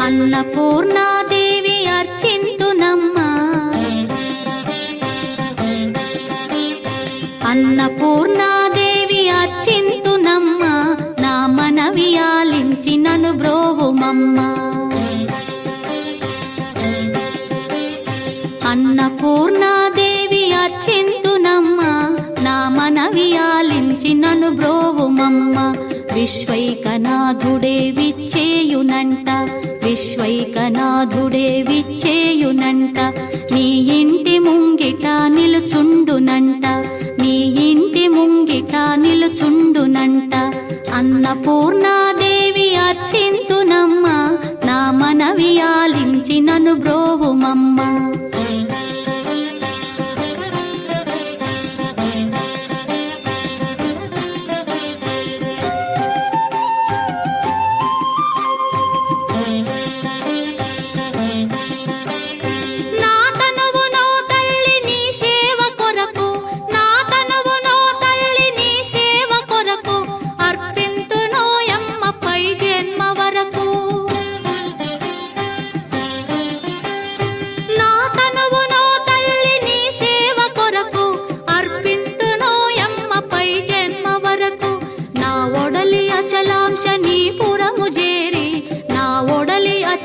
అన్నపూర్ణాదేవి అర్చింతునమ్మా, అన్నపూర్ణాదేవి అర్చింతునమ్మా, నా మనవి ఆలించి నన్ను బ్రోవుమమ్మా. అన్నపూర్ణాదేవి అర్చింతునమ్మా, నా మనవి ఆలించి నన్ను బ్రోవుమమ్మా. విశ్వైకనాథుడే విచ్చేయునంట, విశ్వైకనాథుడే విచ్చేయునంట, నీ ఇంటి ముంగిట నిలుచుండునంట, నీ ఇంటి ముంగిట నిలుచుండునంట. అన్నపూర్ణాదేవి అర్చింతునమ్మా, నా మనవి ఆలించి నన్ను బ్రోవుమమ్మా.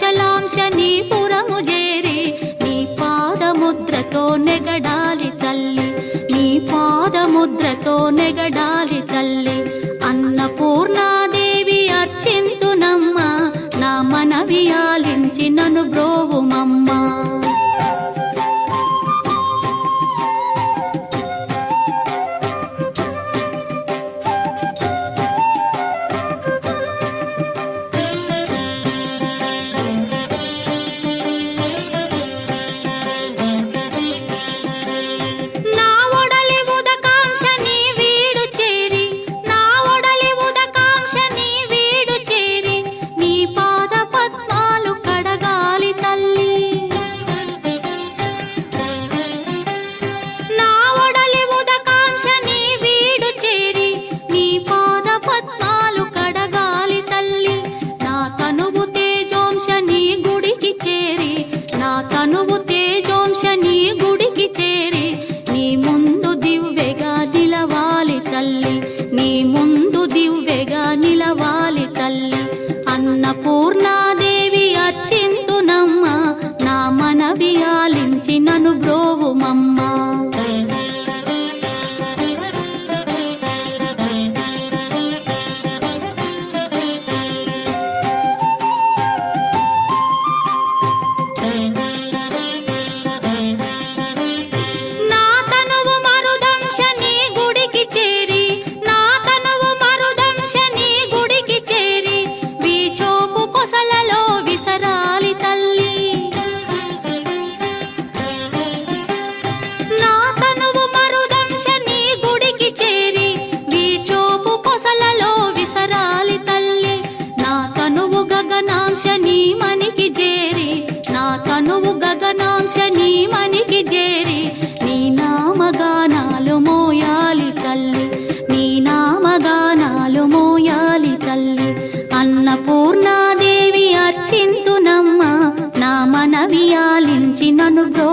అచలాంశనీపురము చేరి నీ పాదముద్రతో నెగడాలి తల్లి, నీ పాదముద్రతో నెగడాలి తల్లి. అన్నపూర్ణాదేవి అర్చింతునమ్మా, నా మనవి ఆలించి నన్ను బ్రోవుమమ్మా. తనువు తేజోంశని గుడికి చేరి నీ ముందు దివ్వెగా నిలవాలి తల్లి, నీ ముందు దివ్వెగా నిలవాలి తల్లి. అన్నపూర్ణాదేవి అర్చింతునమ్మా, నా మనవి ఆలించి నన్ను బ్రోవుమమ్మా. గగనాంశని మనికి చేరి, నా తనువు గగనాంశని మనికి చేరి నీ నామగానాలు మోయాలి తల్లి, నీ నామగానాలు మోయాలి తల్లి. అన్నపూర్ణాదేవి అర్చింతునమ్మా, నా మనవి ఆలించి నన్ను బ్రో